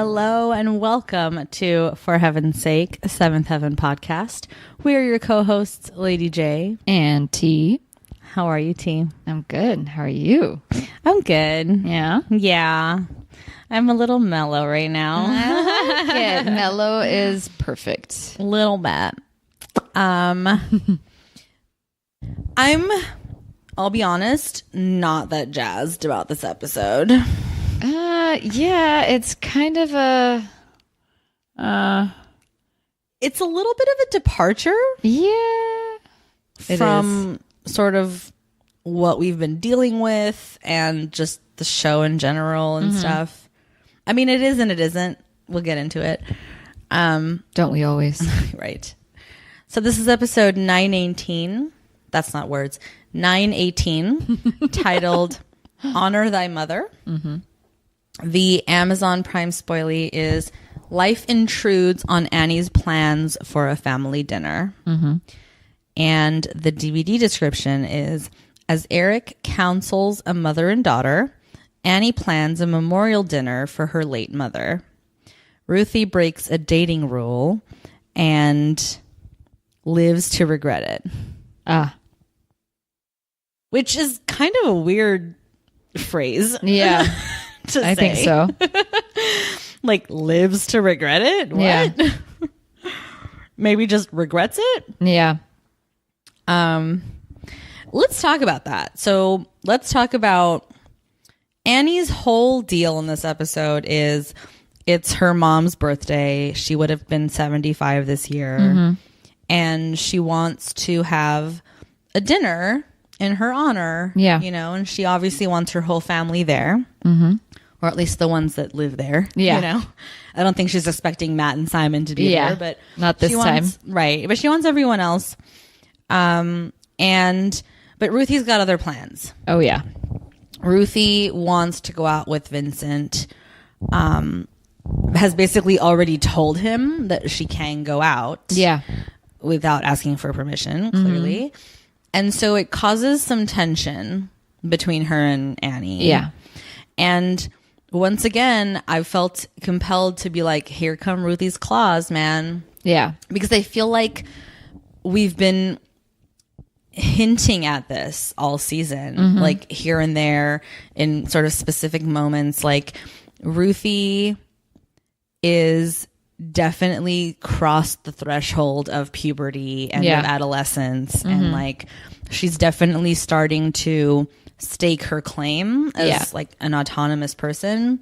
Hello and welcome to For Heaven's Sake, Seventh Heaven podcast. We are your co-hosts, Lady J and T. How are you, T? I'm good. How are you? I'm good. Yeah? Yeah. I'm a little mellow right now. I like it. Mellow is perfect. A little bit. I'll be honest, not that jazzed about this episode. Yeah, it's kind of a... It's a little bit of a departure. Yeah. From sort of what we've been dealing with and just the show in general and stuff. I mean, it is and it isn't. We'll get into it. Don't we always? Right. So this is episode 918. That's not words. 918, titled Honor Thy Mother. Mm-hmm. The Amazon Prime spoilie is Life Intrudes on Annie's Plans for a Family Dinner. Mm-hmm. And the DVD description is, as Eric counsels a mother and daughter, Annie plans a memorial dinner for her late mother. Ruthie breaks a dating rule and lives to regret it. Which is kind of a weird phrase. Yeah. I think so. Like, lives to regret it? What? Yeah. Maybe just regrets it? Yeah. Let's talk about that. So let's talk about Annie's whole deal in this episode is it's her mom's birthday. She would have been 75 this year. Mm-hmm. And she wants to have a dinner in her honor. Yeah. You know, and she obviously wants her whole family there. Mm-hmm. Or at least the ones that live there. Yeah. You know, I don't think she's expecting Matt and Simon to be there, but not this time. Right. But she wants everyone else. But Ruthie's got other plans. Oh, yeah. Ruthie wants to go out with Vincent, has basically already told him that she can go out. Yeah. Without asking for permission, clearly. Mm-hmm. And so it causes some tension between her and Annie. Yeah. And once again, I felt compelled to be like, here come Ruthie's claws, man. Yeah. Because I feel like we've been hinting at this all season, like here and there in sort of specific moments. Like Ruthie is definitely crossed the threshold of puberty and of adolescence. And like she's definitely starting to stake her claim as like an autonomous person.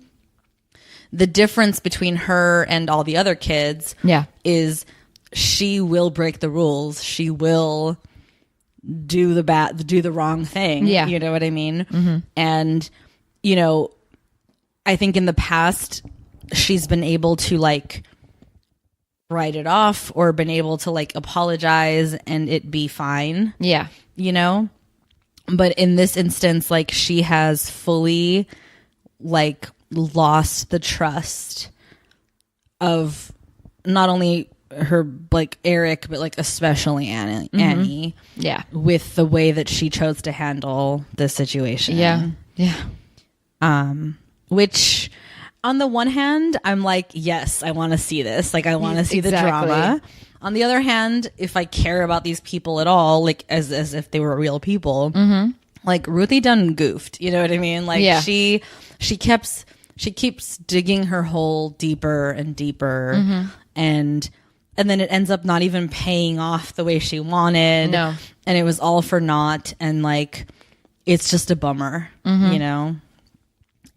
The difference between her and all the other kids is she will break the rules. She will do the wrong thing. Yeah. You know what I mean? Mm-hmm. And, you know, I think in the past she's been able to like write it off or been able to like apologize and it be fine. Yeah. You know? But in this instance, like she has fully like lost the trust of not only her like Eric, but like especially Annie. Yeah. With the way that she chose to handle this situation. Yeah. Yeah. Which on the one hand, I'm like, yes, I want to see this. Like I want to see the drama. On the other hand, if I care about these people at all, like as if they were real people, like Ruthie done goofed. You know what I mean? Like she keeps digging her hole deeper and deeper, and then it ends up not even paying off the way she wanted. No, and it was all for naught. And like, it's just a bummer, you know.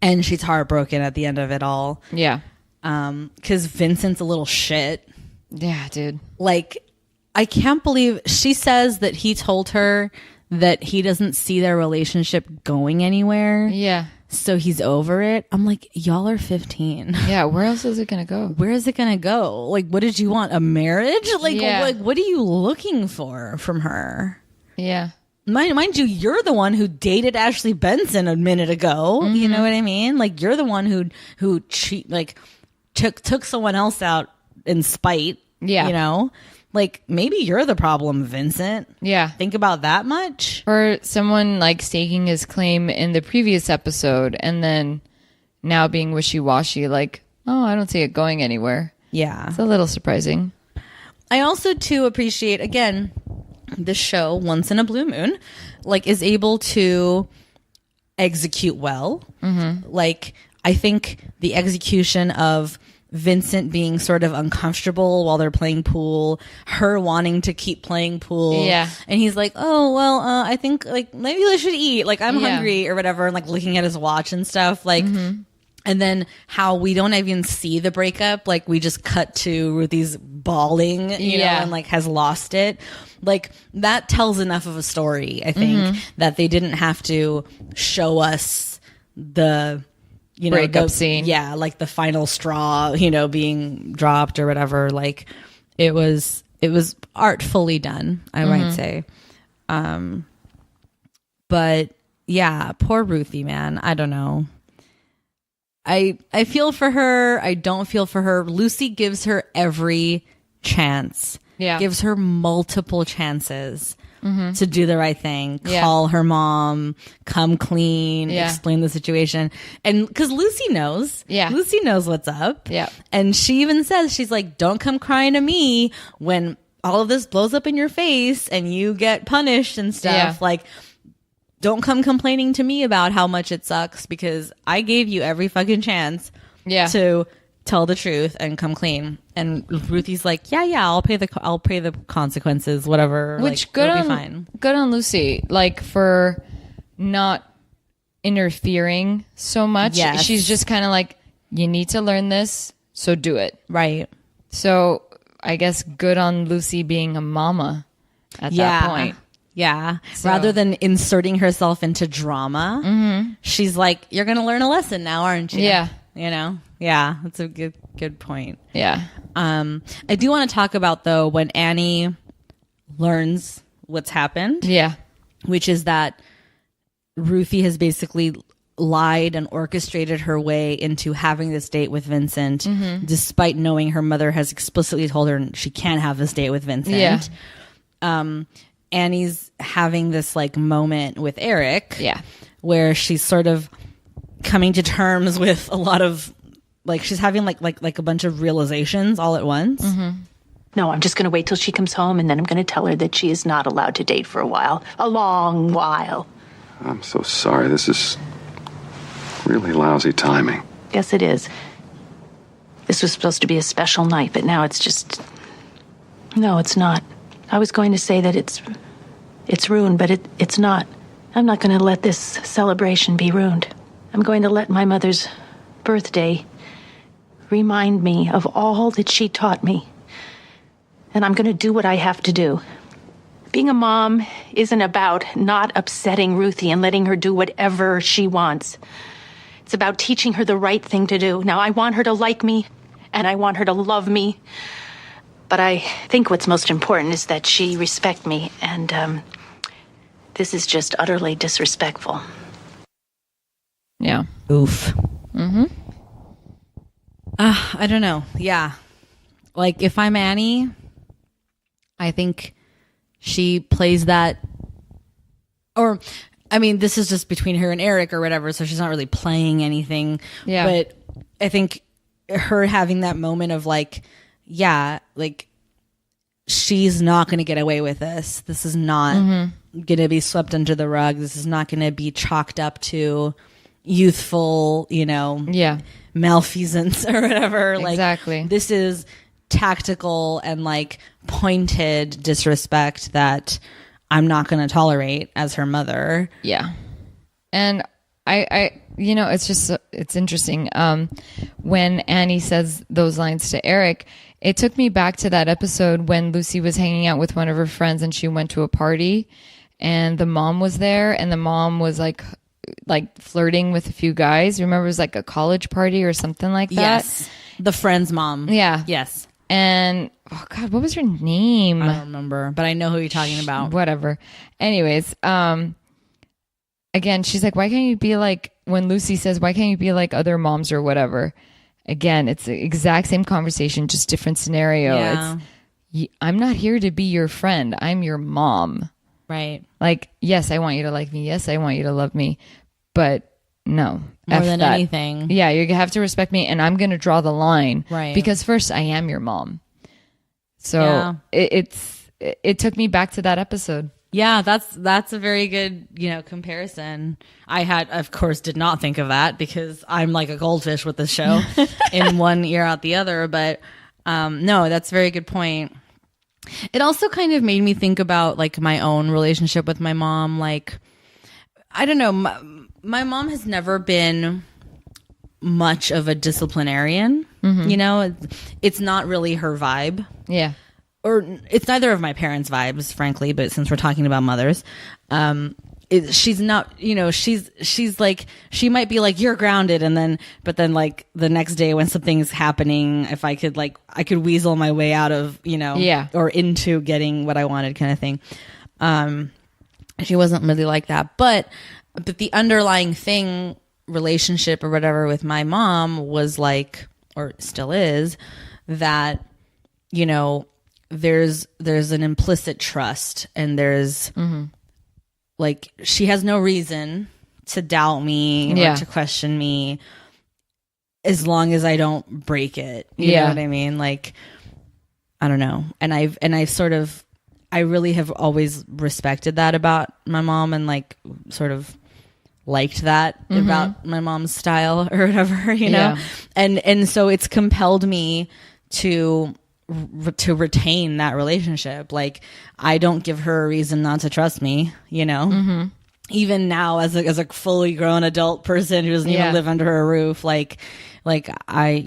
And she's heartbroken at the end of it all. Yeah, because Vincent's a little shit. Yeah, dude. Like, I can't believe she says that he told her that he doesn't see their relationship going anywhere. Yeah. So he's over it. I'm like, y'all are 15. Yeah, where else is it going to go? Where is it going to go? Like, what did you want? A marriage? Like, what are you looking for from her? Yeah. Mind you, you're the one who dated Ashley Benson a minute ago. Mm-hmm. You know what I mean? Like, you're the one who took someone else out in spite. Yeah. You know? Like, maybe you're the problem, Vincent. Yeah. Think about that much? Or someone, like, staking his claim in the previous episode and then now being wishy-washy. Like, oh, I don't see it going anywhere. Yeah. It's a little surprising. I also too appreciate, again, the show Once in a Blue Moon, like, is able to execute well. Like, I think the execution of Vincent being sort of uncomfortable while they're playing pool, her wanting to keep playing pool. Yeah. And he's like, oh, well, I think, like, maybe I should eat. Like, I'm hungry or whatever. And, like, looking at his watch and stuff. Like, and then how we don't even see the breakup. Like, we just cut to Ruthie's bawling, you know, and, like, has lost it. Like, that tells enough of a story, I think, that they didn't have to show us the... you know, breakup scene. Yeah, like the final straw, you know, being dropped or whatever. Like, it was artfully done, I might say. But yeah, poor Ruthie, man. I don't know. I feel for her. I don't feel for her. Lucy gives her every chance. Yeah. Gives her multiple chances to do the right thing, call her mom, come clean, explain the situation. And because Lucy knows. Yeah. Lucy knows what's up. Yeah. And she even says, she's like, don't come crying to me when all of this blows up in your face and you get punished and stuff. Yeah. Like, don't come complaining to me about how much it sucks because I gave you every fucking chance to tell the truth and come clean. And Ruthie's like, yeah, I'll pay the consequences, whatever. Which like, good it'll on be fine. Good on Lucy, like, for not interfering so much. Yes. She's just kind of like, you need to learn this, so do it. Right. So I guess good on Lucy being a mama at that point. Yeah. So. Rather than inserting herself into drama, she's like, you're going to learn a lesson now, aren't you? Yeah. You know? Yeah. That's a good point. Yeah. I do want to talk about, though, when Annie learns what's happened. Yeah. Which is that Ruthie has basically lied and orchestrated her way into having this date with Vincent, despite knowing her mother has explicitly told her she can't have this date with Vincent. Yeah. Annie's having this, like, moment with Eric. Yeah. Where she's sort of coming to terms with a lot of, like, she's having like a bunch of realizations all at once. No, I'm just going to wait till she comes home, and then I'm going to tell her that she is not allowed to date for a while. A long while. I'm so sorry. This is really lousy timing. Yes, it is. This was supposed to be a special night, but now it's just... No, it's not. I was going to say that it's ruined, but it's not. I'm not going to let this celebration be ruined. I'm going to let my mother's birthday remind me of all that she taught me. And I'm going to do what I have to do. Being a mom isn't about not upsetting Ruthie and letting her do whatever she wants. It's about teaching her the right thing to do. Now, I want her to like me, and I want her to love me. But I think what's most important is that she respect me, and this is just utterly disrespectful. Yeah. Oof. I don't know. Yeah. Like, if I'm Annie, I think she plays that, or, I mean, this is just between her and Eric or whatever, so she's not really playing anything. Yeah. But I think her having that moment of, like, yeah, like, she's not going to get away with this. This is not going to be swept under the rug. This is not going to be chalked up to youthful, you know, malfeasance or whatever. Exactly. Like, this is tactical and, like, pointed disrespect that I'm not going to tolerate as her mother. Yeah. And I you know, it's just, it's interesting. When Annie says those lines to Eric, it took me back to that episode when Lucy was hanging out with one of her friends and she went to a party and the mom was there and the mom was like flirting with a few guys. Remember, it was like a college party or something like that. Yes. The friend's mom. Yeah. Yes. And, oh God, what was her name? I don't remember, but I know who you're talking about. Whatever. Anyways, again, she's like, why can't you be like, when Lucy says, why can't you be like other moms or whatever? Again, it's the exact same conversation, just different scenario. Yeah. I'm not here to be your friend. I'm your mom. Right. Like, yes, I want you to like me. Yes, I want you to love me. But no. More F than that. anything. Yeah, you have to respect me, and I'm going to draw the line. Right. Because first, I am your mom. So Yeah. it took me back to that episode. Yeah, that's a very good, comparison. I of course, did not think of that because I'm like a goldfish with this show, in one ear out the other. But no, that's a very good point. It also kind of made me think about like my own relationship with my mom. Like, I don't know, my mom has never been much of a disciplinarian. It's not really her vibe. Yeah. Or it's neither of my parents' vibes, frankly, but since we're talking about mothers, she's not, she's like, she might be like, you're grounded. But then like the next day when something's happening, if I could I could weasel my way out of, or into getting what I wanted kind of thing. She wasn't really like that, but the underlying relationship or whatever with my mom was like, or still is, that, there's an implicit trust, and there's like, she has no reason to doubt me or to question me as long as I don't break it. You know what I mean? Like, I don't know. And I really have always respected that about my mom, and like sort of liked that about my mom's style or whatever, and so it's compelled me to retain that relationship. Like, I don't give her a reason not to trust me, even now as a fully grown adult person who doesn't even live under her roof. Like I,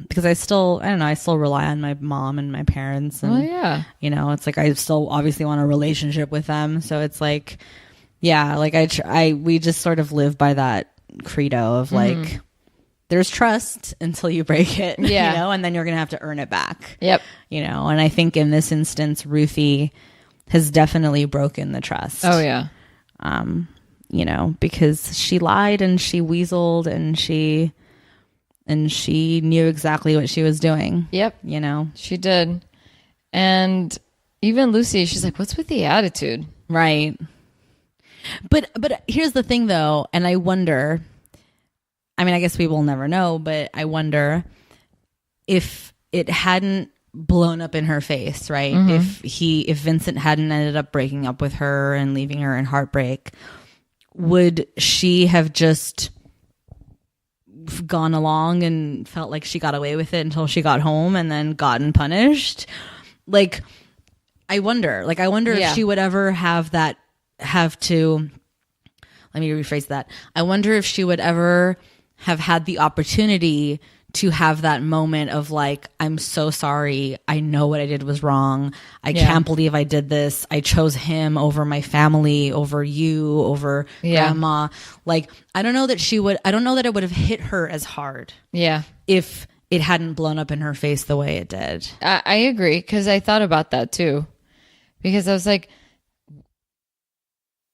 because I still rely on my mom and my parents, and it's like I still obviously want a relationship with them. So it's like, we just sort of live by that credo of like, there's trust until you break it, and then you're going to have to earn it back. Yep. And I think in this instance, Ruthie has definitely broken the trust. Oh yeah. Because she lied and she weaseled and she knew exactly what she was doing. Yep. She did. And even Lucy, she's like, what's with the attitude? Right. But here's the thing though, and I wonder, I mean, I guess we will never know, but I wonder if it hadn't blown up in her face, right? If Vincent hadn't ended up breaking up with her and leaving her in heartbreak, would she have just gone along and felt like she got away with it until she got home and then gotten punished? Like, I wonder if she would ever let me rephrase that. I wonder if she would ever have had the opportunity to have that moment of like, I'm so sorry. I know what I did was wrong. I can't believe I did this. I chose him over my family, over you, over grandma. Like, I don't know that it would have hit her as hard. Yeah. If it hadn't blown up in her face the way it did. I agree. 'Cause I thought about that too. Because I was like,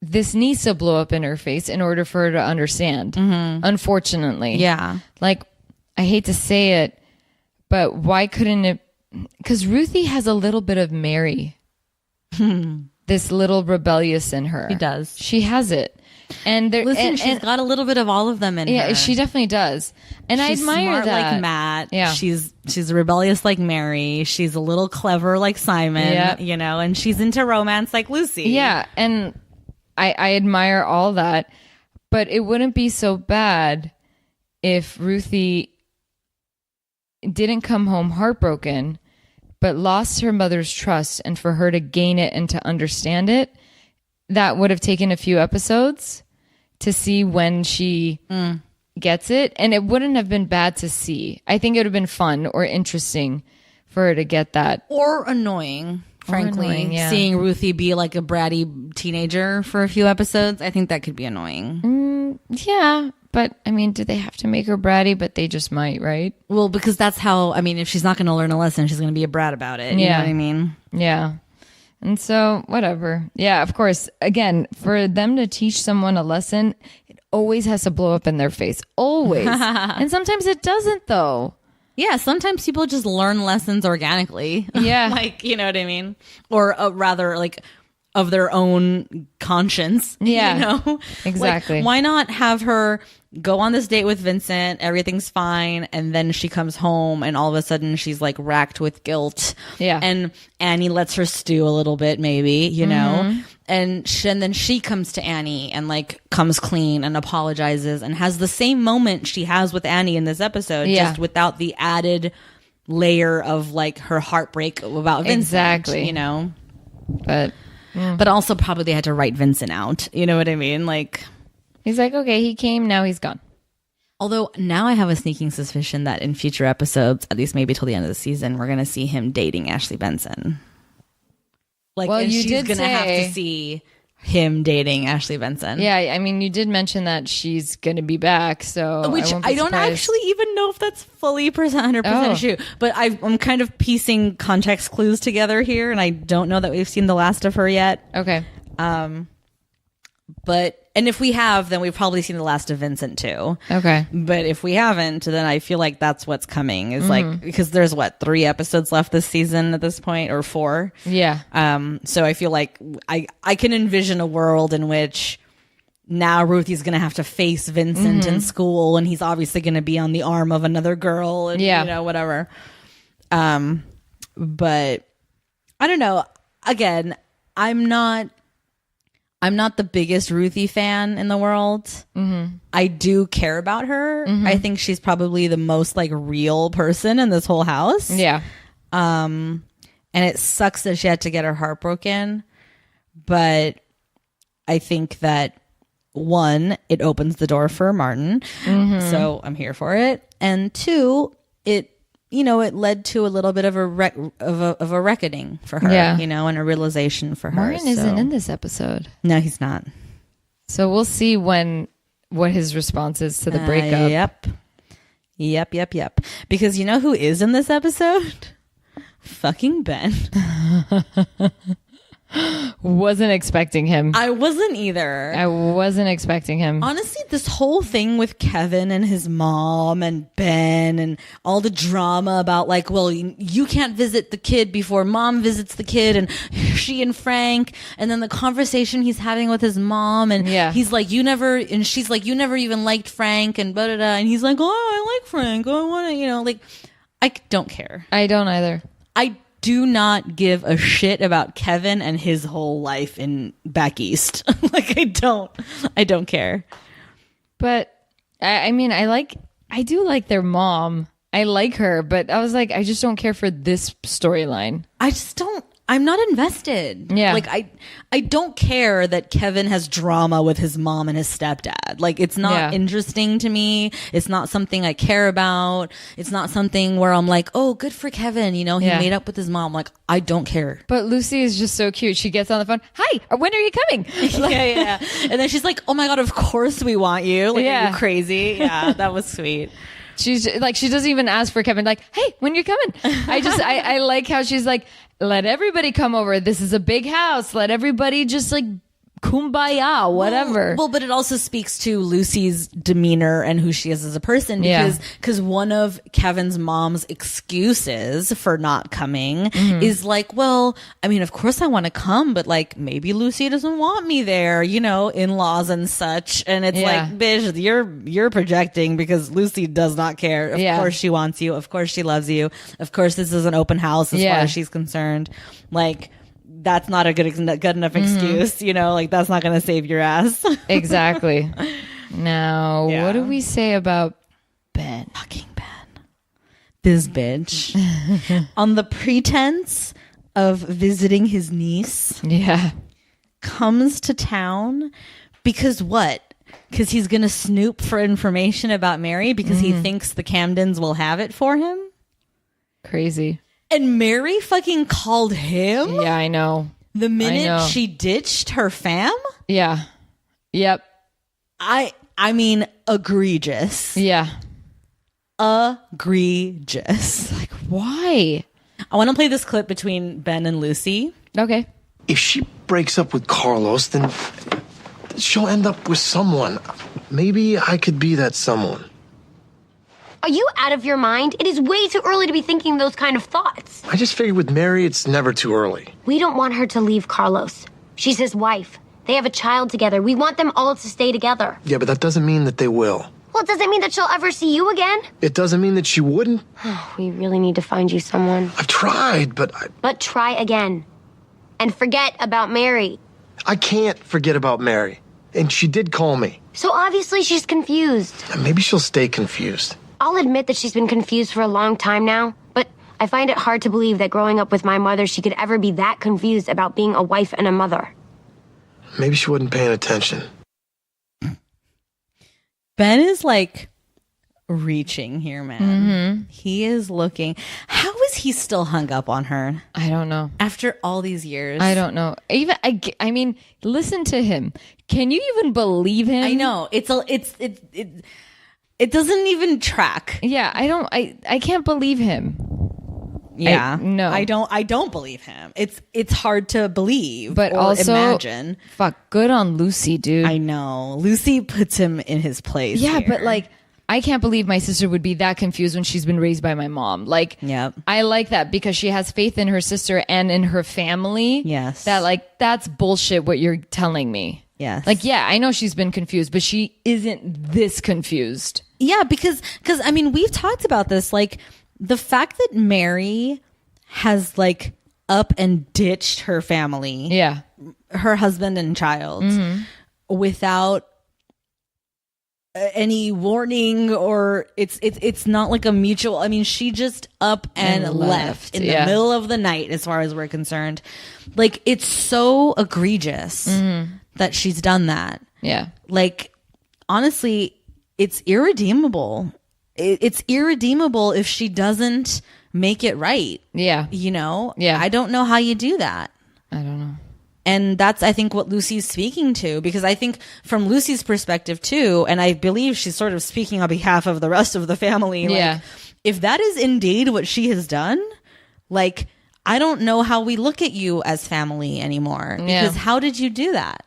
this needs to blow up in her face in order for her to understand. Unfortunately. Yeah. Like, I hate to say it, but why couldn't it? Because Ruthie has a little bit of Mary. This little rebellious in her. She does. She has it. And she's got a little bit of all of them in her. Yeah, she definitely does. And she's I admire smart that. Like Matt. Yeah. She's rebellious like Mary. She's a little clever like Simon. And she's into romance like Lucy. Yeah. And I admire all that. But it wouldn't be so bad if Ruthie didn't come home heartbroken, but lost her mother's trust, and for her to gain it and to understand it, that would have taken a few episodes to see when she gets it. And it wouldn't have been bad to see. I think it would have been fun or interesting for her to get that. Or annoying, frankly. Seeing Ruthie be like a bratty teenager for a few episodes, I think that could be annoying. Yeah. But, I mean, do they have to make her bratty? But they just might, right? Well, because that's how, I mean, if she's not going to learn a lesson, she's going to be a brat about it. You know what I mean? Yeah. And so, whatever. Yeah, of course. Again, for them to teach someone a lesson, it always has to blow up in their face. Always. And sometimes it doesn't, though. Yeah, sometimes people just learn lessons organically. Yeah. Like, you know what I mean? Or rather, like, of their own conscience. Yeah, you know? exactly. Like, why not have her go on this date with Vincent, everything's fine, and then she comes home and all of a sudden she's like racked with guilt. Yeah. And Annie lets her stew a little bit, maybe, you know? And then she comes to Annie and like comes clean and apologizes and has the same moment she has with Annie in this episode, just without the added layer of like her heartbreak about Vincent. Exactly. You know? But also probably they had to write Vincent out. You know what I mean? Like, he's like, okay, he came, now he's gone. although now I have a sneaking suspicion that in future episodes, at least maybe till the end of the season, we're going to see him dating Ashley Benson. Like, Well, and you she's did going to have say- to see him dating Ashley Benson. Yeah, I mean, you did mention that she's going to be back, so Which won't be I don't surprised. actually even know if that's fully 100% Oh. true. But I'm kind of piecing context clues together here, and I don't know that we've seen the last of her yet. Okay. And if we have, then we've probably seen the last of Vincent too. Okay. But if we haven't, then I feel like that's what's coming. Is like, because there's 3 episodes left this season at this point, or 4. Yeah. So I feel like I can envision a world in which now Ruthie's going to have to face Vincent in school, and he's obviously going to be on the arm of another girl, and Yeah. you know, whatever. But I don't know. Again, I'm not the biggest Ruthie fan in the world. I do care about her. I think she's probably the most like real person in this whole house. Yeah. And it sucks that she had to get her heart broken. But I think that, one, it opens the door for Martin. So I'm here for it. And 2, it led to a little bit of a reckoning for her, Yeah. and a realization for her. Martin isn't So- in this episode. No, he's not. So we'll see what his response is to the breakup. Yep. Because you know who is in this episode? Fucking Ben. Wasn't expecting him. I wasn't either. I wasn't expecting him. Honestly, this whole thing with Kevin and his mom and Ben and all the drama about like, well, you can't visit the kid before mom visits the kid, and she and Frank, and then the conversation he's having with his mom, and he's like, and she's like, you never even liked Frank, and blah, blah, blah, and he's like, oh, I like Frank. I want to, like, I don't care. I don't either. I do not give a shit about Kevin and his whole life in back east. Like, I don't care. But I mean, I do like their mom. I like her, but I was like, I just don't care for this storyline. I'm not invested. Yeah. Like, I don't care that Kevin has drama with his mom and his stepdad. Like, it's not interesting to me. It's not something I care about. It's not something where I'm like, oh, good for Kevin. He made up with his mom. Like, I don't care. But Lucy is just so cute. She gets on the phone. Hi, when are you coming? Yeah. And then she's like, oh my God, of course we want you. Like, are you crazy? Yeah, that was sweet. She's like, she doesn't even ask for Kevin. Like, hey, when you're coming? I like how she's like, let everybody come over. This is a big house. Let everybody just like kumbaya, whatever. Well, but it also speaks to Lucy's demeanor and who she is as a person, because one of Kevin's mom's excuses for not coming is like, well, I mean, of course I want to come, but like maybe Lucy doesn't want me there, in-laws and such. And it's like, bitch, you're projecting, because Lucy does not care. Of course she wants you. Of course she loves you. Of course this is an open house as far as she's concerned. Like, that's not a good enough excuse, like that's not going to save your ass. Exactly. Now, what do we say about Ben? Fucking Ben. This bitch. On the pretense of visiting his niece. Yeah. Comes to town because what? Because he's going to snoop for information about Mary because he thinks the Camdens will have it for him? Crazy. And Mary fucking called him? Yeah, I know. The minute she ditched her fam? Yeah. Yep. I mean, egregious. Yeah. Egregious. Like, why? I want to play this clip between Ben and Lucy. Okay. If she breaks up with Carlos, then she'll end up with someone. Maybe I could be that someone. Are you out of your mind? It is way too early to be thinking those kind of thoughts. I just figured with Mary, it's never too early. We don't want her to leave Carlos. She's his wife. They have a child together. We want them all to stay together. Yeah, but that doesn't mean that they will. Well, it doesn't mean that she'll ever see you again. It doesn't mean that she wouldn't. We really need to find you someone. I've tried, but But try again. And forget about Mary. I can't forget about Mary. And she did call me. So obviously she's confused. Maybe she'll stay confused. I'll admit that she's been confused for a long time now, but I find it hard to believe that growing up with my mother, she could ever be that confused about being a wife and a mother. Maybe she wasn't paying attention. Ben is like reaching here, man. He is looking. How is he still hung up on her I don't know. after all these years? I don't know. Even I mean, listen to him. Can you even believe him? I know it doesn't even track. Yeah, I can't believe him. Yeah, no. I don't believe him. It's hard to believe, But or also, imagine. fuck, good on Lucy, dude. I know Lucy puts him in his place. Yeah, here. but like, I can't believe my sister would be that confused when she's been raised by my mom. Like, Yep. I like that because she has faith in her sister and in her family. Yes. That like, that's bullshit what you're telling me. Yes. Like, yeah, I know she's been confused, but she isn't this confused. Yeah, because I mean, we've talked about this. Like, the fact that Mary has like up and ditched her family, Yeah. her husband and child, without any warning, or it's not like a mutual. I mean, she just up and left in the middle of the night, as far as we're concerned. Like, it's so egregious that she's done that. Yeah. Like, honestly, it's irredeemable. It's irredeemable if she doesn't make it right. Yeah. You know? Yeah. I don't know how you do that. I don't know. And that's, I think, what Lucy's speaking to, because I think from Lucy's perspective too, and I believe she's sort of speaking on behalf of the rest of the family. Like, Yeah. if that is indeed what she has done, like, I don't know how we look at you as family anymore. Yeah. Because how did you do that?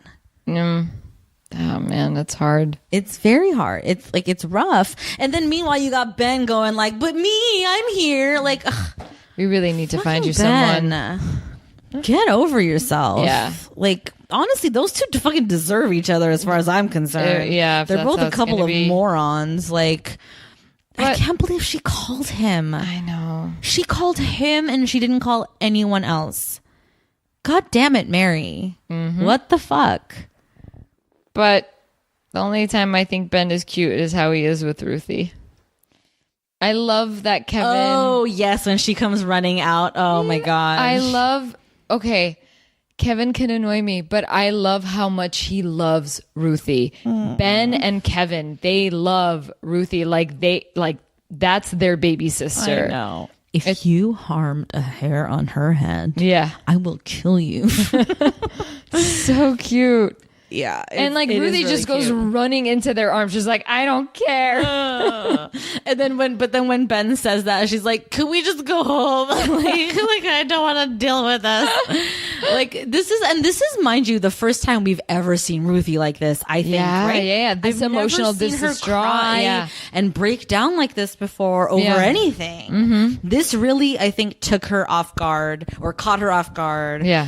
Oh man, that's hard. It's very hard. It's like, it's rough. And then meanwhile, you got Ben going like, but me, I'm here. Like, ugh, We really need to find you Ben, someone. get over yourself. Yeah. Like, honestly, those two fucking deserve each other as far as I'm concerned. Yeah, if They're that's both how a it's couple gonna of be. morons. Like, I But- can't believe she called him. I know. She called him and she didn't call anyone else. God damn it, Mary. What the fuck? But the only time I think Ben is cute is how he is with Ruthie. I love that Kevin. Oh, yes, when she comes running out. Oh, my God. I love. Okay, Kevin can annoy me, but I love how much he loves Ruthie. Ben and Kevin, they love Ruthie like that's their baby sister. I know. If you harmed a hair on her head, Yeah, I will kill you. so cute. Yeah. And like Ruthie just goes running into their arms. She's like, I don't care. And then when Ben says that, she's like, "Can we just go home? like I don't want to deal with this." Like, this is, mind you, the first time we've ever seen Ruthie like this. I think, Yeah, right? yeah, this I've emotional, never seen this her distraught, cry yeah. and break down like this before over Yeah. anything. This really, I think, took her off guard, or caught her off guard. Yeah.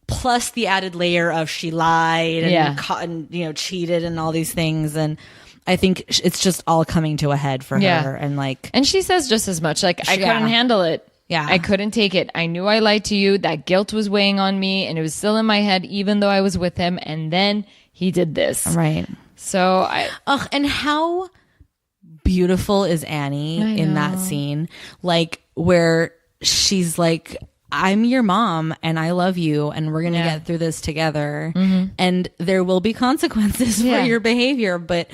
Plus the added layer of she lied and, Yeah. and cheated and all these things. And I think it's just all coming to a head for Yeah. her. And like, And she says just as much. Like, I Yeah. couldn't handle it. Yeah. I couldn't take it. I knew I lied to you. That guilt was weighing on me, and it was still in my head, even though I was with him. And then he did this. right. So Ugh, and how beautiful is Annie in that scene? Like, where she's like, I'm your mom and I love you and we're going to get through this together. And there will be consequences for Yeah. your behavior, but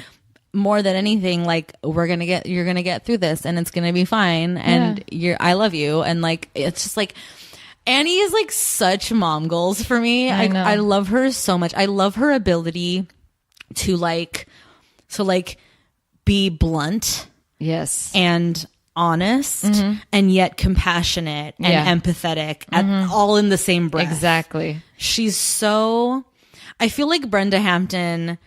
more than anything, like, you're going to get through this and it's going to be fine. And I love you. And like, it's just like, Annie is like such mom goals for me. I know. I love her so much. I love her ability to be blunt yes. and honest and yet compassionate and empathetic all in the same breath. Exactly. She's so, I feel like Brenda Hampton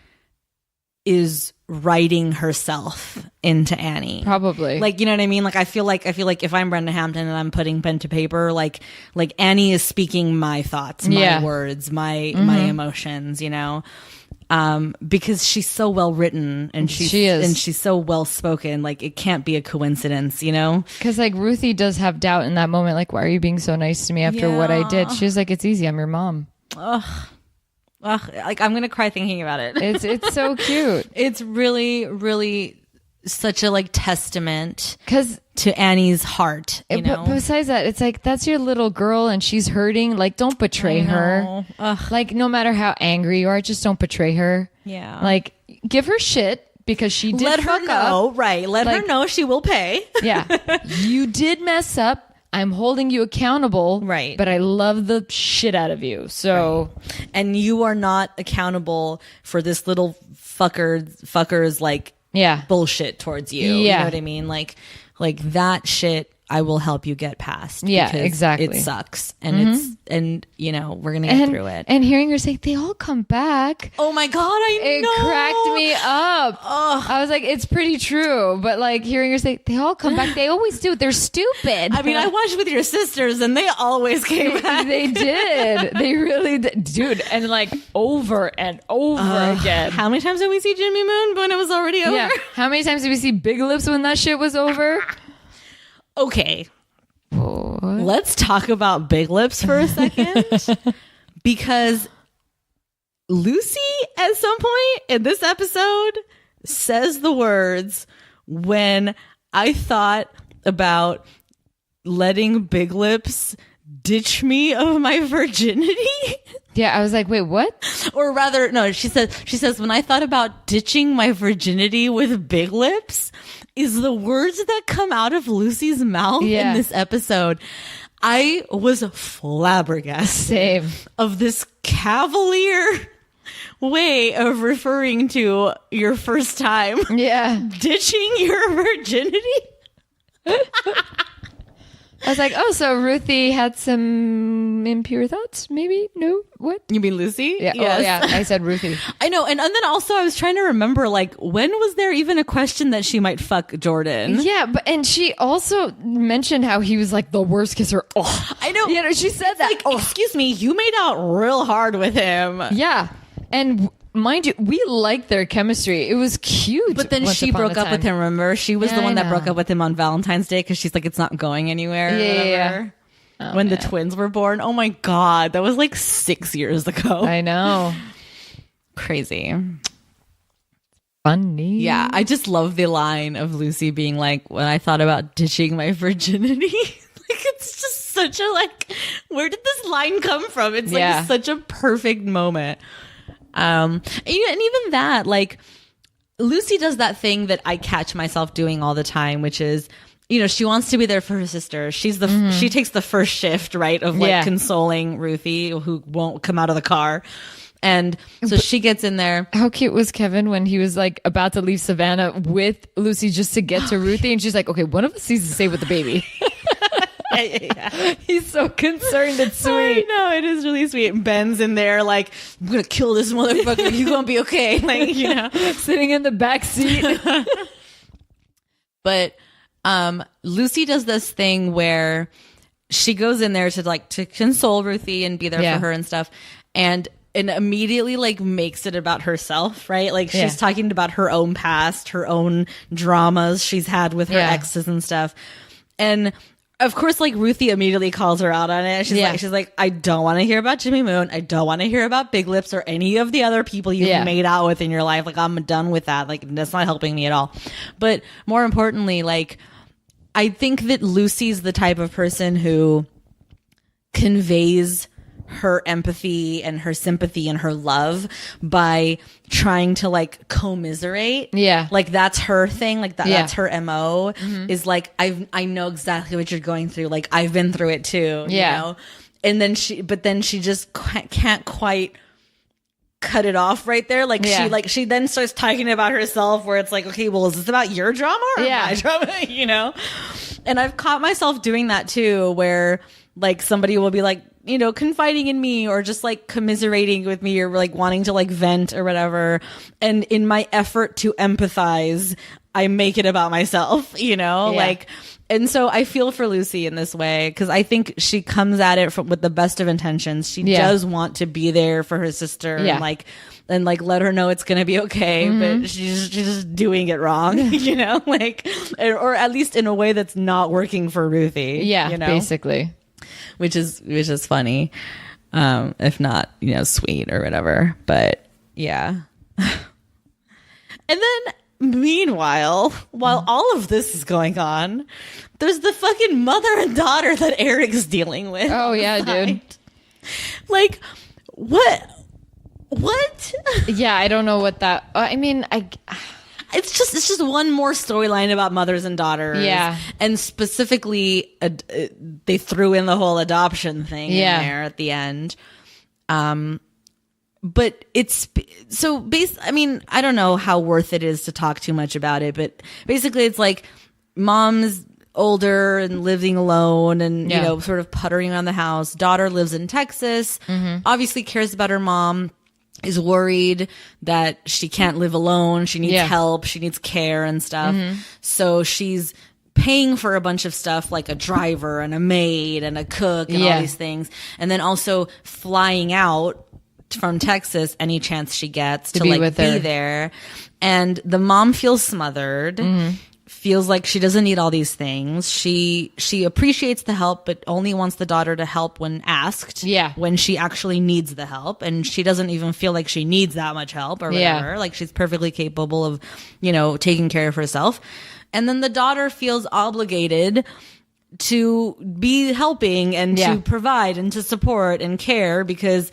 is writing herself into Annie. Probably. Like, you know what I mean? Like, I feel like if I'm Brenda Hampton and I'm putting pen to paper, like Annie is speaking my thoughts, my words, my emotions, you know? Because she's so well written and she's so well spoken. Like, it can't be a coincidence, you know? Because like Ruthie does have doubt in that moment. Like, why are you being so nice to me after what I did? She's like, it's easy. I'm your mom. Ugh, like, I'm gonna cry thinking about it. It's so cute. It's really, really such a like testament 'Cause to Annie's heart. You know? But besides that, it's like, that's your little girl and she's hurting. Like, don't betray her. Like, no matter how angry you are, just don't betray her. Yeah. Like, give her shit because she did Let fuck her know, up. right? Let her know she will pay. Yeah. You did mess up. I'm holding you accountable. Right. But I love the shit out of you. So. Right. And you are not accountable for this little fucker's like bullshit towards you. Yeah. You know what I mean? Like that shit I will help you get past. Yeah, because exactly. It sucks. And and you know, we're gonna get through it. And hearing her say, they all come back. Oh my God, I know. It cracked me up. I was like, it's pretty true. But like hearing her say, they all come back. They always do. They're stupid. I mean, I watched with your sisters and they always came back. They did. They really did. Dude, and like over and over again. How many times did we see Jimmy Moon when it was already over? Yeah. How many times did we see Big Lips when that shit was over? Okay. Let's talk about Big Lips for a second. Because Lucy, at some point in this episode, says the words, when I thought about letting Big Lips ditch me of my virginity. Yeah, I was like, wait, what? Or rather, no, she says, when I thought about ditching my virginity with Big Lips, is the words that come out of Lucy's mouth in this episode. I was flabbergasted. Same. Of this cavalier way of referring to your first time. Yeah. Ditching your virginity. I was like, oh, so Ruthie had some impure thoughts, maybe? No? What? You mean Lucy? Yeah. Yes. Oh, yeah. I said Ruthie. I know. And then also I was trying to remember, like, when was there even a question that she might fuck Jordan? Yeah, and she also mentioned how he was like the worst kisser. Oh, I know. You know, she said that. Like, excuse me, you made out real hard with him. Yeah. And mind you, we liked their chemistry. It was cute. But then she broke up with him, remember? She was the one that broke up with him on Valentine's Day because she's like, it's not going anywhere. Yeah. Oh, when the twins were born. Oh my God. That was like 6 years ago. I know. Crazy. Funny. Yeah. I just love the line of Lucy being like, when I thought about ditching my virginity. Like, it's just such a, like, where did this line come from? It's like such a perfect moment. And even that, like, Lucy does that thing that I catch myself doing all the time, which is, you know, she wants to be there for her sister. She's she takes the first shift, right, of like consoling Ruthie, who won't come out of the car. And so she gets in there. How cute was Kevin when he was like about to leave Savannah with Lucy just to get to Ruthie, and she's like, okay, one of us needs to stay with the baby. Yeah. He's so concerned. It's sweet. I know, it is really sweet. Ben's in there like, I'm gonna kill this motherfucker. You gonna be okay? Like, you know, sitting in the back seat. But Lucy does this thing where she goes in there to console Ruthie and be there for her and stuff, and immediately like makes it about herself, right? Like she's talking about her own past, her own dramas she's had with her exes and stuff, and of course, like Ruthie immediately calls her out on it. She's like, I don't want to hear about Jimmy Moon. I don't want to hear about Big Lips or any of the other people you've made out with in your life. Like, I'm done with that. Like, that's not helping me at all. But more importantly, like, I think that Lucy's the type of person who conveys her empathy and her sympathy and her love by trying to like commiserate. Yeah. Like that's her thing. Like that's her MO is like, I know exactly what you're going through. Like I've been through it too. You know? And then she just can't quite cut it off right there. Like she then starts talking about herself where it's like, okay, well, is this about your drama or my drama? You know? And I've caught myself doing that too, where like somebody will be like, confiding in me or just like commiserating with me or like wanting to like vent or whatever. And in my effort to empathize, I make it about myself, like, and so I feel for Lucy in this way because I think she comes at it with the best of intentions. She does want to be there for her sister and like let her know it's going to be okay, but she's just doing it wrong, like, or at least in a way that's not working for Ruthie. Yeah, basically. Which is funny, if not, sweet or whatever. But yeah. And then meanwhile, while all of this is going on, there's the fucking mother and daughter that Eric's dealing with. Oh yeah, dude. Like, what? Yeah, I don't know what that. I mean, it's just one more storyline about mothers and daughters. Yeah, and specifically, they threw in the whole adoption thing in there at the end. But it's so I mean, I don't know how worth it is to talk too much about it, but basically, it's like mom's older and living alone and sort of puttering around the house. Daughter lives in Texas. Obviously, cares about her mom. Is worried that she can't live alone. She needs help. She needs care and stuff. So she's paying for a bunch of stuff like a driver and a maid and a cook and all these things. And then also flying out from Texas any chance she gets to like be there. And the mom feels smothered. Feels like she doesn't need all these things. She appreciates the help, but only wants the daughter to help when asked. Yeah. When she actually needs the help. And she doesn't even feel like she needs that much help or whatever. Yeah. Like she's perfectly capable of, taking care of herself. And then the daughter feels obligated to be helping and to provide and to support and care because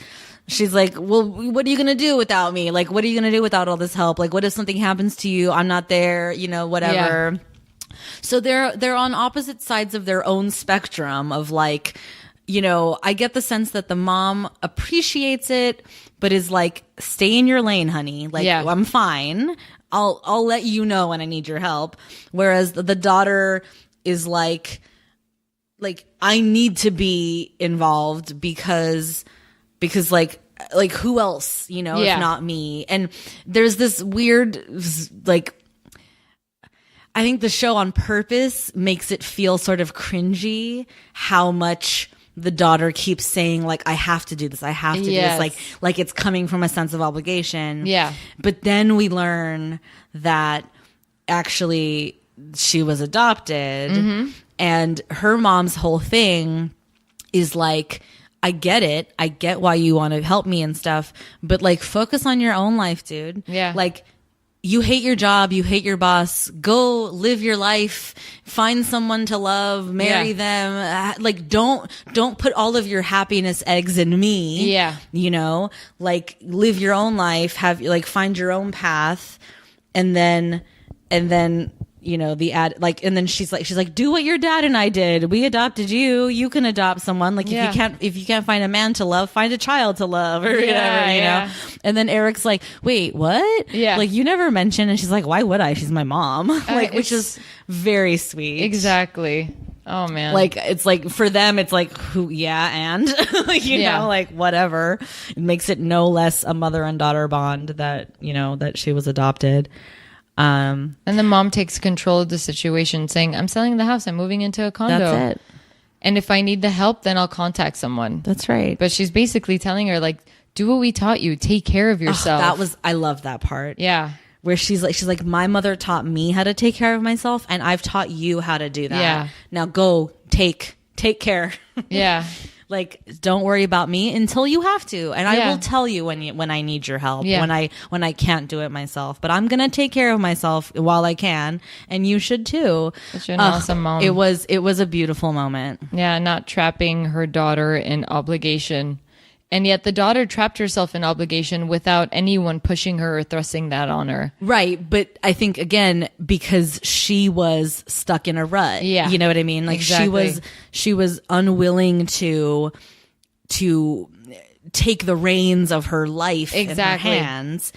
she's like, well, what are you going to do without me? Like, what are you going to do without all this help? Like, what if something happens to you? I'm not there, whatever. Yeah. So they're on opposite sides of their own spectrum of like, I get the sense that the mom appreciates it, but is like, stay in your lane, honey. Like, I'm fine. I'll let you know when I need your help. Whereas the daughter is like, I need to be involved because like who else, if not me? And there's this weird, like, I think the show on purpose makes it feel sort of cringy how much the daughter keeps saying like, I have to do this. I have to do this. Like it's coming from a sense of obligation. Yeah. But then we learn that actually she was adopted and her mom's whole thing is like, I get it. I get why you want to help me and stuff, but like focus on your own life, dude. Yeah. Like you hate your job, you hate your boss, go live your life, find someone to love, marry them. Like don't put all of your happiness eggs in me. Yeah. Like live your own life, find your own path and then and then she's like, do what your dad and I did. We adopted you. You can adopt someone. Like if you can't find a man to love, find a child to love or whatever, And then Eric's like, wait, what? Yeah. Like you never mentioned. And she's like, why would I? She's my mom. Which is very sweet. Exactly. Oh man. Like it's like for them, it's like who? Yeah. And know, like whatever. It makes it no less a mother and daughter bond that, that she was adopted. And the mom takes control of the situation saying, I'm selling the house. I'm moving into a condo. That's it. And if I need the help, then I'll contact someone. That's right. But she's basically telling her like, do what we taught you. Take care of yourself. I love that part. Yeah. Where she's like, my mother taught me how to take care of myself and I've taught you how to do that. Yeah. Now go take care. Yeah. Like, don't worry about me until you have to. And I will tell you when I need your help, when I can't do it myself. But I'm going to take care of myself while I can. And you should too. Such an awesome mom. It was a beautiful moment. Yeah, not trapping her daughter in obligation. And yet the daughter trapped herself in obligation without anyone pushing her or thrusting that on her. Right. But I think, again, because she was stuck in a rut. Yeah. You know what I mean? Like exactly. she was unwilling to take the reins of her life in her hands.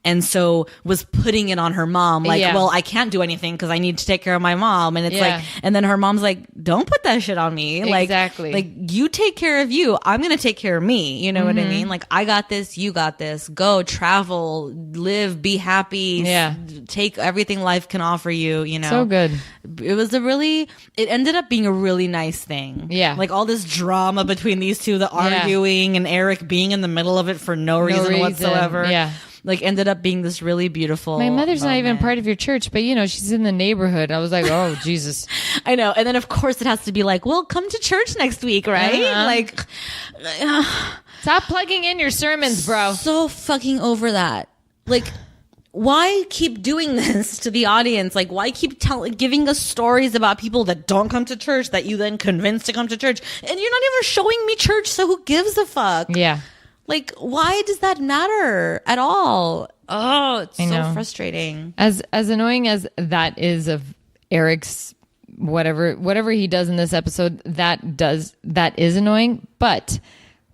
and so was putting it on her mom. Like, Yeah. well, I can't do anything because I need to take care of my mom. And it's Yeah. like, and then her mom's like, don't put that shit on me. Exactly. Like you take care of you. I'm going to take care of me. You know what I Mm-hmm. mean? Like, I got this. You got this. Go travel, live, be happy. Yeah. Take everything life can offer you, you know? So good. It ended up being a really nice thing. Yeah. Like all this drama between these two, the arguing and Eric being in the middle of it for no reason whatsoever. Yeah. Like ended up being this really beautiful. My mother's not even moment. part of your church, but she's in the neighborhood. I was like, oh, Jesus. I know. And then of course it has to be like, well, come to church next week, right? Like, Stop plugging in your sermons, bro. so fucking over that. Like, why keep doing this to the audience? Like, why keep giving us stories about people that don't come to church that you then convince to come to church? And you're not even showing me church, so who gives a fuck? Yeah. Like, why does that matter at all? Oh, it's I so know. frustrating. As annoying as that is of Eric's whatever he does in this episode, that is annoying. But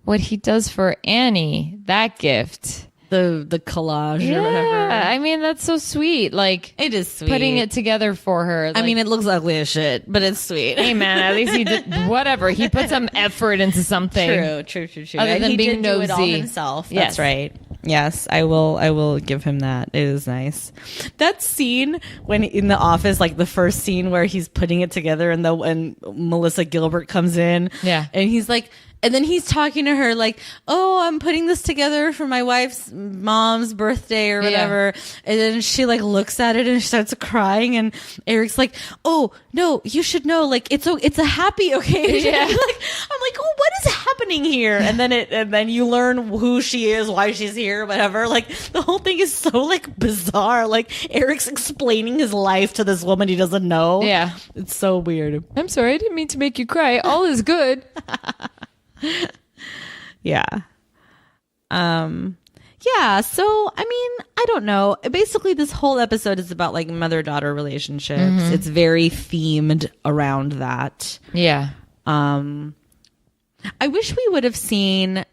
what he does for Annie, that gift. The collage or whatever. Yeah, I mean, that's so sweet. Like, It is sweet. putting it together for her. I mean, it looks ugly as shit, but it's sweet. hey man, at least he did whatever. He put some effort into something. True. Other And than he being did do it all nosy. himself. Yes. That's right. Yes, I will give him that. It is nice. That scene when in the office, like the first scene where he's putting it together and when Melissa Gilbert comes in. Yeah. And he's like, and then he's talking to her like, oh, I'm putting this together for my wife's mom's birthday or whatever. And then she like looks at it and she starts crying. And Eric's like, oh, no, you should know. Like, it's a happy occasion. Yeah. I'm like, oh, what is happening here? And then you learn who she is, why she's here, whatever. Like, the whole thing is so like bizarre. Like, Eric's explaining his life to this woman he doesn't know. Yeah. It's so weird. I'm sorry, I didn't mean to make you cry. All is good. Yeah. Yeah. So, I mean, I don't know. Basically, this whole episode is about like mother-daughter relationships. It's very themed around that. Yeah. I wish we would have seen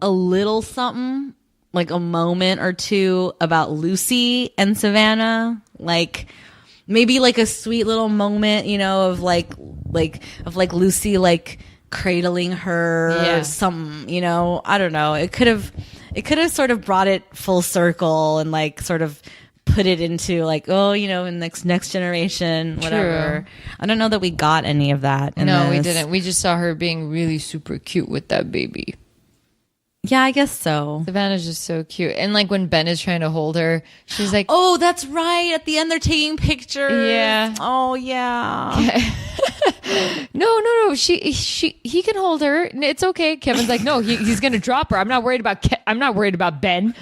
a little something, like a moment or two about Lucy and Savannah. Like, maybe like a sweet little moment, of like Lucy, like, cradling her or something, I don't know. It could have sort of brought it full circle and like sort of put it into like, oh, next generation, whatever. True. I don't know that we got any of that. No, we didn't. We just saw her being really super cute with that baby. Yeah, I guess so. Savannah's just so cute. And like when Ben is trying to hold her, she's like, Oh, that's right. At the end, they're taking pictures. Yeah. Oh, yeah. no. He can hold her. It's okay. Kevin's like, no, he's gonna drop her. I'm not worried about Ben.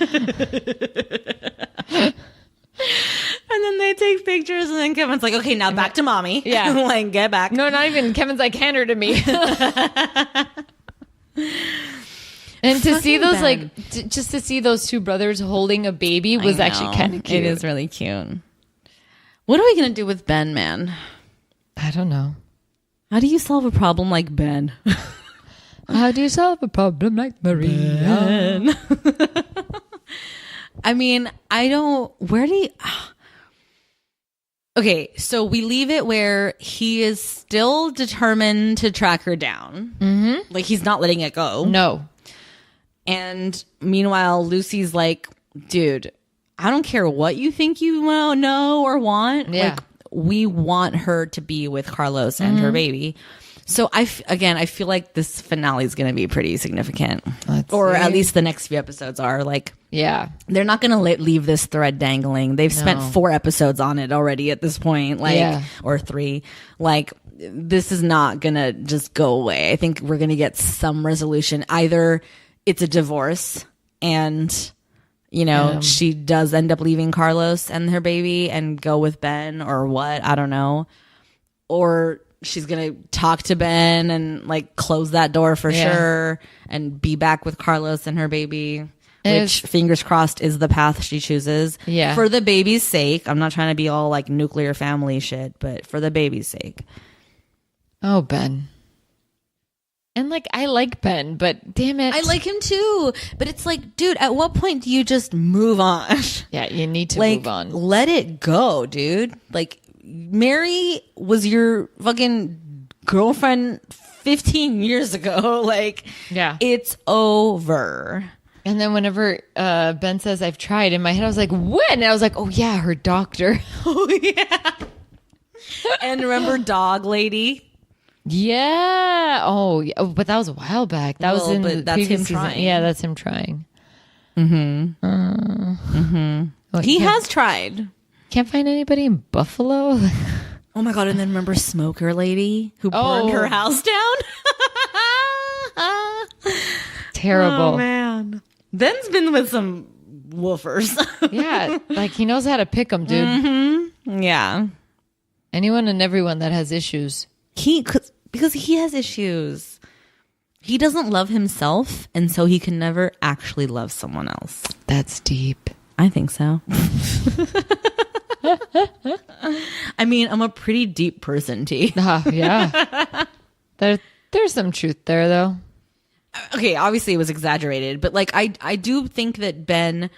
And then they take pictures, and then Kevin's like, okay, now back to mommy. Yeah. Like, get back. No, not even. Kevin's like, hand her to me. And to see those, Ben. just to see those two brothers holding a baby was actually kind of cute. It is really cute. What are we going to do with Ben, man? I don't know. How do you solve a problem like Ben? How do you solve a problem like Maria? I mean, okay, so we leave it where he is still determined to track her down. Mm-hmm. Like, he's not letting it go. No. And meanwhile, Lucy's like, dude, I don't care what you think you know or want. Yeah. Like, we want her to be with Carlos and her baby. So I feel like this finale is going to be pretty significant. Or at least the next few episodes are. Like, Yeah. they're not going to leave this thread dangling. They've spent 4 episodes on it already at this point, like, or 3. Like, this is not going to just go away. I think we're going to get some resolution. Either it's a divorce and, she does end up leaving Carlos and her baby and go with Ben, or what? I don't know. Or she's going to talk to Ben and like close that door for sure and be back with Carlos and her baby. Which, fingers crossed, is the path she chooses. Yeah. For the baby's sake. I'm not trying to be all like nuclear family shit, but for the baby's sake. Oh, Ben. And like, I like Ben, but damn it. I like him too. But it's like, dude, at what point do you just move on? Yeah, you need to like, move on. let it go, dude. Like, Mary was your fucking girlfriend 15 years ago. Like, Yeah. it's over. And then whenever Ben says I've tried, in my head I was like, when? And I was like, oh yeah, her doctor. Oh, yeah. And remember Dog Lady? Yeah. Oh, yeah. Oh, but that was a while back. That was Well, in but the that's previous him season. trying. Yeah, that's him trying. He has tried. Can't find anybody in Buffalo. Oh my God. And then remember Smoker Lady who burned her house down? Terrible. Oh, man. Ben's been with some woofers. Yeah, like he knows how to pick them, dude. Yeah. Anyone and everyone that has issues. Because he has issues. He doesn't love himself, and so he can never actually love someone else. That's deep. I think so. I mean, I'm a pretty deep person, T. Yeah. There's some truth there, though. Okay, obviously it was exaggerated, but like I do think that Ben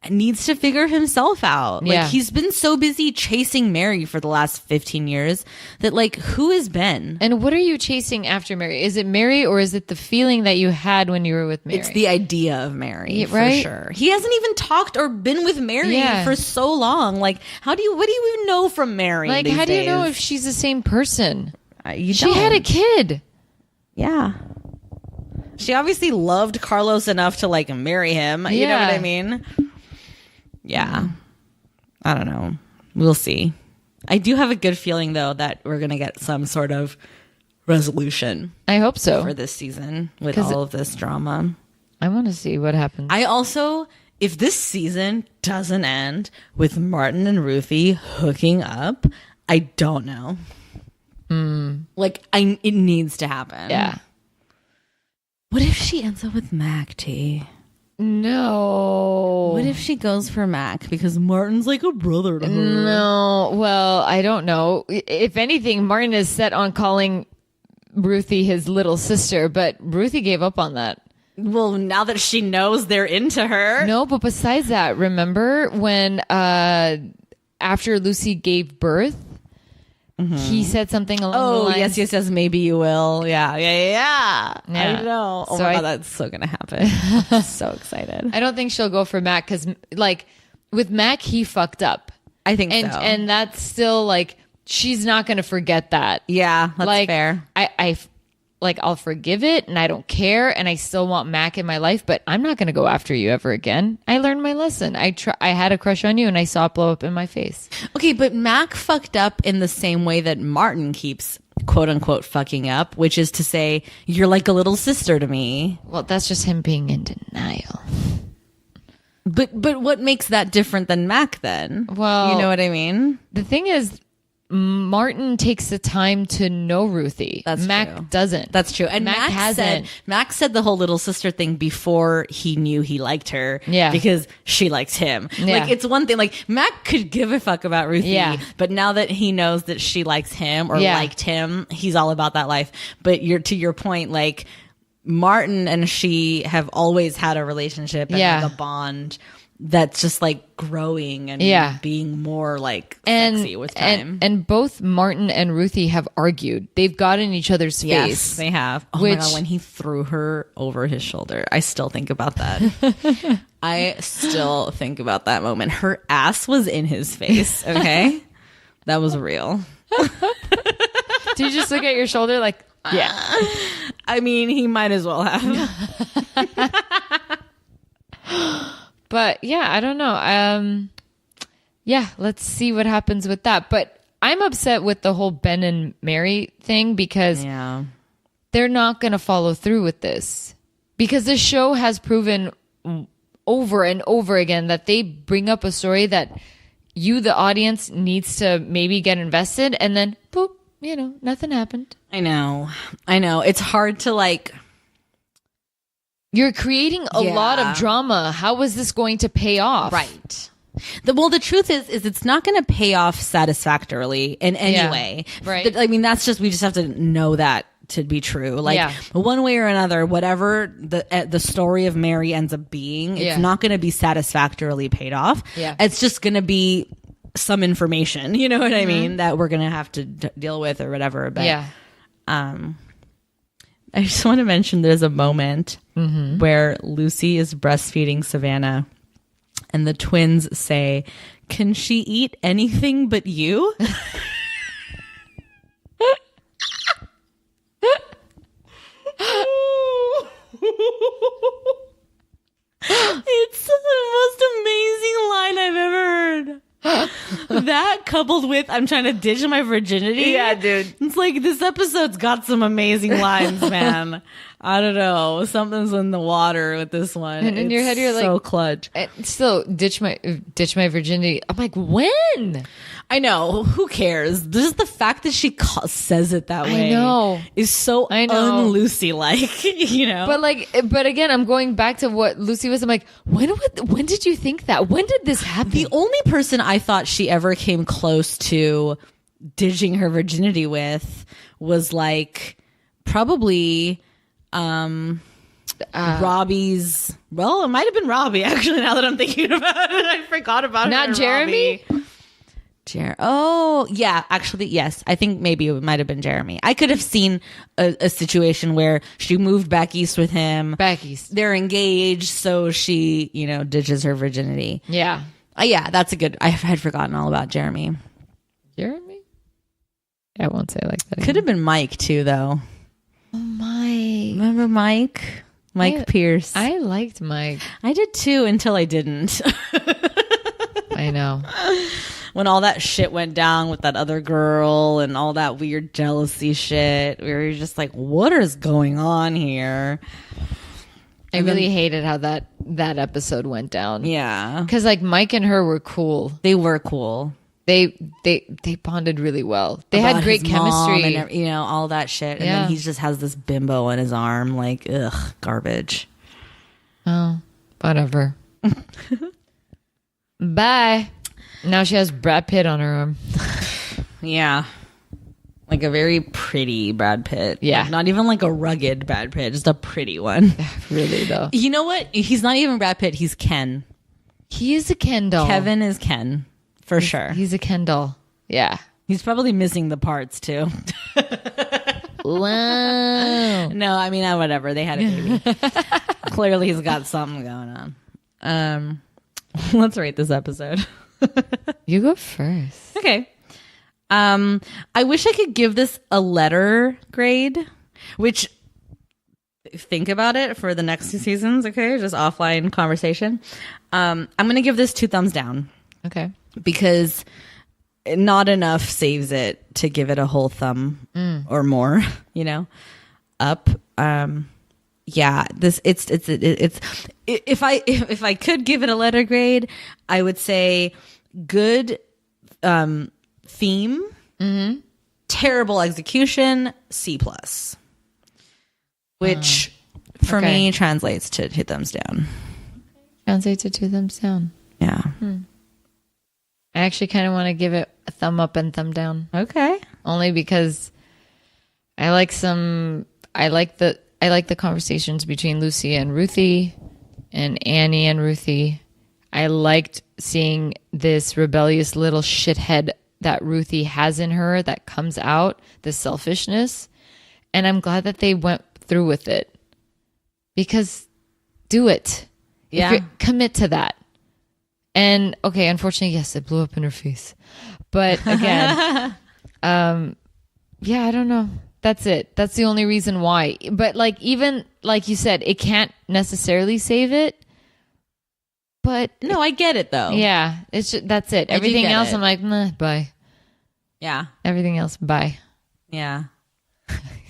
needs to figure himself out. Like, Yeah. he's been so busy chasing Mary for the last 15 years that, like, who is Ben? And what are you chasing after Mary? Is it Mary or is it the feeling that you had when you were with Mary? It's the idea of Mary, Yeah, for right? sure. He hasn't even talked or been with Mary Yeah. for so long. Like, what do you even know from Mary? like, these how do you know days? if she's the same person? You She had a don't. kid. Yeah. She obviously loved Carlos enough to, like, marry him. You know what Yeah. I mean? Yeah. I don't know. We'll see. I do have a good feeling, though, that we're going to get some sort of resolution I hope so. for this season with 'Cause all of this drama. I want to see what happens. I also, if this season doesn't end with Martin and Ruthie hooking up, I don't know. Like, it needs to happen. yeah. What if she ends up with Mac, T? No. What if she goes for Mac because Martin's like a brother to her? No. Well, I don't know. If anything, Martin is set on calling Ruthie his little sister, but Ruthie gave up on that. Well, now that she knows they're into her. No, but besides that, remember when after Lucy gave birth, he said something along the Oh, lines. yes. Maybe you will. Yeah. Yeah. I know. Oh So my I- God, that's so going to happen. So excited. I don't think she'll go for Mac because, like, with Mac, he fucked up. I think And so. and that's still, like, she's not going to forget that. Yeah, that's like, fair. I'll forgive it and I don't care and I still want Mac in my life, but I'm not going to go after you ever again. I learned my lesson. I had a crush on you and I saw it blow up in my face. Okay, but Mac fucked up in the same way that Martin keeps quote unquote fucking up, which is to say, you're like a little sister to me. Well, that's just him being in denial. But what makes that different than Mac then? Well, you know what I mean? The thing is, Martin takes the time to know Ruthie. That's Mac true. doesn't. That's true. And Mac said the whole little sister thing before he knew he liked her. Yeah. Because she likes him. Yeah. Like, it's one thing. Like, Mac could give a fuck about Ruthie. Yeah. But now that he knows that she likes him or Yeah. liked him, he's all about that life. But to your point, like, Martin and she have always had a relationship and Yeah. like a bond that's just like growing and Yeah. being more like sexy with time. And both Martin and Ruthie have argued. They've got in each other's Yes, face. they have. Oh Which- my God, when he threw her over his shoulder, I still think about that. I still think about that moment. Her ass was in his face, okay? That was real. Do you just look at your shoulder like, yeah. I mean, he might as well have. But yeah, I don't know. Yeah, let's see what happens with that. But I'm upset with the whole Ben and Mary thing because Yeah. they're not going to follow through with this. Because the show has proven over and over again that they bring up a story that you, the audience, needs to maybe get invested, and then boop, nothing happened. I know. It's hard to like. You're creating a lot Yeah. of drama. How is this going to pay off? Right. The truth is it's not going to pay off satisfactorily in any Yeah. way. Right. I mean, we just have to know that to be true. Like Yeah. one way or another, whatever the story of Mary ends up being, it's not going to be satisfactorily paid off. Yeah. It's just going to be some information, you know what I mean, that we're going to have to deal with or whatever. But I just want to mention there's a moment where Lucy is breastfeeding Savannah and the twins say, "Can she eat anything but you?" It's the most amazing line I've ever heard. That coupled with I'm trying to ditch my virginity. Yeah, dude. It's like this episode's got some amazing lines, man. I don't know. Something's in the water with this one. And in your head, you're so like, clutch. Still ditch my virginity. I'm like, when? I know. Who cares? Just the fact that she says it that way. I know. Is so un-Lucy like, you know. But again, I'm going back to what Lucy was. I'm like, when did you think that? When did this happen? The only person I thought she ever came close to ditching her virginity with was like probably Robbie's. Well, it might have been Robbie actually. Now that I'm thinking about it, I forgot about not her, Jeremy. Robbie. Oh yeah, actually yes. I think maybe it might have been Jeremy. I could have seen a situation where she moved back east with him. Back east. They're engaged, so she ditches her virginity. Yeah. Yeah, that's a good. I had forgotten all about Jeremy. Jeremy? I won't say it like that. Could have been Mike too, though. Oh, Mike. Remember Mike? Mike Pierce. I liked Mike. I did too until I didn't. I know. When all that shit went down with that other girl and all that weird jealousy shit, we were just like, what is going on here? I really hated how that episode went down. Yeah. Because like Mike and her were cool. They were cool. They bonded really well. They had great chemistry. And, all that shit. And Yeah. then he just has this bimbo on his arm. Like, ugh, garbage. Oh, whatever. Bye. Now she has Brad Pitt on her arm. Yeah. Like a very pretty Brad Pitt. Yeah. Like not even like a rugged Brad Pitt, just a pretty one. Really, though. You know what? He's not even Brad Pitt. He's Ken. He is a Ken doll. Kevin is Ken, for sure. He's a Ken doll. Yeah. He's probably missing the parts, too. Wow. No, I mean, whatever. They had a baby. Clearly, he's got something going on. Let's rate this episode. You go first. Okay. I wish I could give this a letter grade, which think about it for the next 2 seasons. Okay. Just offline conversation. I'm going to give this 2 thumbs down. Okay. Because not enough saves it to give it a whole thumb or more, up. Yeah, it's if I could give it a letter grade, I would say good theme, terrible execution, C+, which for me translates to 2 thumbs down. Translates to 2 thumbs down. Yeah. I actually kind of want to give it a thumb up and thumb down. Okay. Only because I like the conversations between Lucy and Ruthie and Annie and Ruthie. I liked seeing this rebellious little shithead that Ruthie has in her that comes out, the selfishness. And I'm glad that they went through with it. Because do it. Yeah. Commit to that. And okay, unfortunately, yes, it blew up in her face. But again, yeah, I don't know. That's it. That's the only reason why. But even like you said, it can't necessarily save it. But no, I get it though. Yeah, that's it. Everything else, I'm like, nah, bye. Yeah. Everything else, bye. Yeah.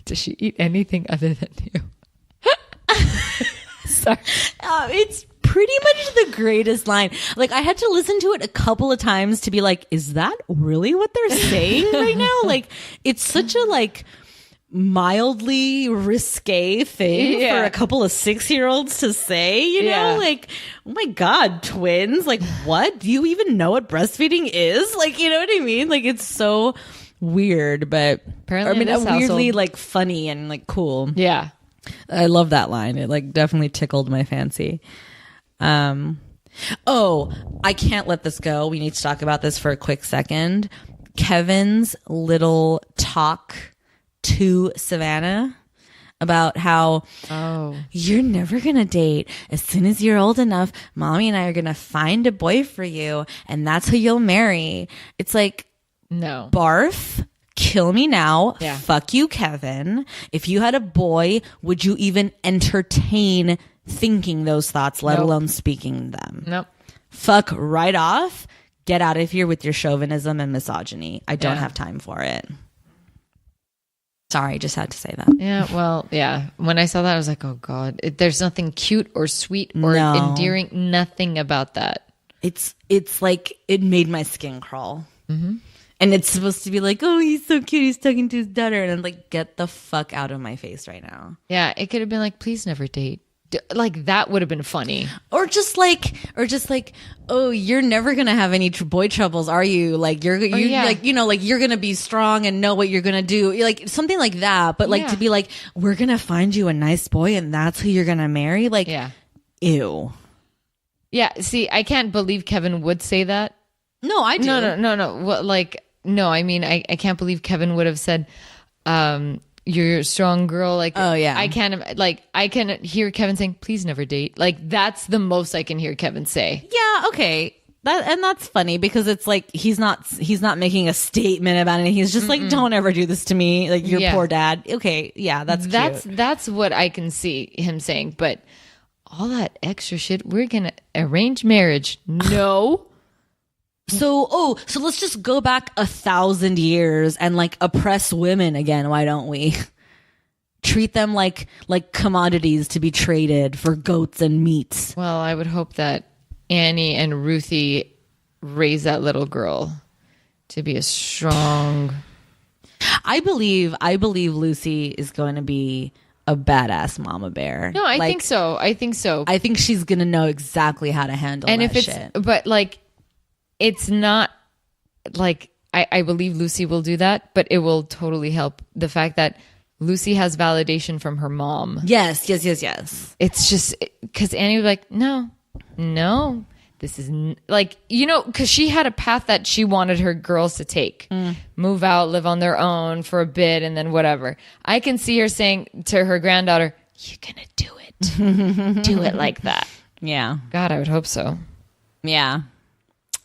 Does she eat anything other than you? Sorry. It's pretty much the greatest line. Like, I had to listen to it a couple of times to be like, is that really what they're saying right now? Like, it's such a mildly risque thing for a couple of 6-year-olds to say, you know? Like, oh my God, twins. Like, what? Do you even know what breastfeeding is? Like, you know what I mean? Like, it's so weird, but Apparently I mean, in this weirdly household- like funny and like cool. Yeah. I love that line. It like definitely tickled my fancy. Oh, I can't let this go. We need to talk about this for a quick second. Kevin's little talk to Savannah about how you're never going to date. As soon as you're old enough, mommy and I are going to find a boy for you, and that's who you'll marry. It's like, No. barf, kill me now. Yeah. Fuck you, Kevin. If you had a boy, would you even entertain thinking those thoughts, let Nope. alone speaking them? Nope. Fuck right off. Get out of here with your chauvinism and misogyny. I don't Yeah. have time for it. Sorry, just had to say that. Yeah, well, yeah. When I saw that, I was like, oh, God. There's nothing cute or sweet or No. endearing. Nothing about that. It's like it made my skin crawl. Mm-hmm. And it's supposed to be like, oh, he's so cute. He's talking to his daughter. And I'm like, get the fuck out of my face right now. Yeah, it could have been like, please never date. Like, that would have been funny. Or just like, oh, you're never gonna have any boy troubles, are you? Like you yeah. like, you know, like you're gonna be strong and know what you're gonna do, like something like that. But like Yeah. to be like, we're gonna find you a nice boy and that's who you're gonna marry. Like, Yeah. ew. Yeah, see, I can't believe Kevin would say that. No, I do. No. Well, like, no, I mean, I can't believe Kevin would have said, you're a strong girl. Like, Oh, yeah. I can hear Kevin saying, please never date. Like, that's the most I can hear Kevin say. Yeah, okay. That's funny because it's like he's not making a statement about it. He's just like, don't ever do this to me, like your Yeah. poor dad. Okay, yeah, that's cute. That's what I can see him saying. But all that extra shit, we're gonna arrange marriage. No. So let's just go back 1,000 years and like oppress women again. Why don't we treat them like commodities to be traded for goats and meats? Well, I would hope that Annie and Ruthie raise that little girl to be a strong. I believe Lucy is going to be a badass mama bear. No, I Like, think so. I think she's going to know exactly how to handle and that if it's, shit. but like, it's not like I believe Lucy will do that, but it will totally help the fact that Lucy has validation from her mom. Yes. It's just because Annie was like, no, this is like, you know, because she had a path that she wanted her girls to take, move out, live on their own for a bit, and then whatever. I can see her saying to her granddaughter, "You're gonna do it, do it like that." Yeah. God, I would hope so. Yeah.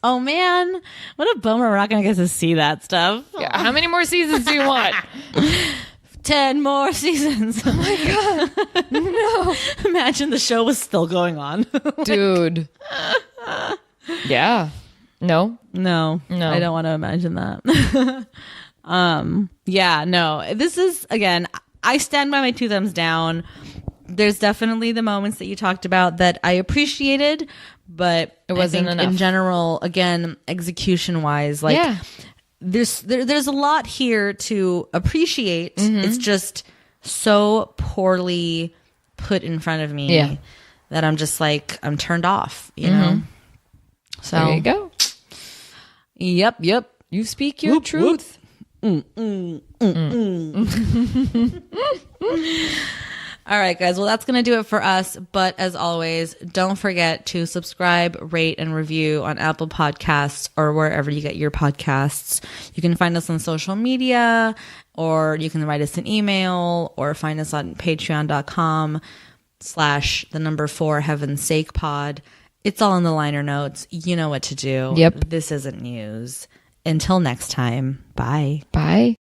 Oh man, what a bummer we're not going to get to see that stuff. Yeah, how many more seasons do you want? 10 more seasons. Oh my God. No. Imagine the show was still going on. Dude. Yeah. No. No, I don't want to imagine that. Yeah, no, this is, again, I stand by my 2 thumbs down. There's definitely the moments that you talked about that I appreciated, but It wasn't I think enough. in general, again, execution wise, like Yeah. there's a lot here to appreciate. It's just so poorly put in front of me Yeah. that I'm just like, I'm turned off, you know? So There you go. Yep. You speak your truth. All right, guys. Well, that's going to do it for us. But as always, don't forget to subscribe, rate, and review on Apple Podcasts or wherever you get your podcasts. You can find us on social media, or you can write us an email, or find us on patreon.com/4 Heaven's Sake Pod. It's all in the liner notes. You know what to do. Yep. This isn't news. Until next time. Bye. Bye.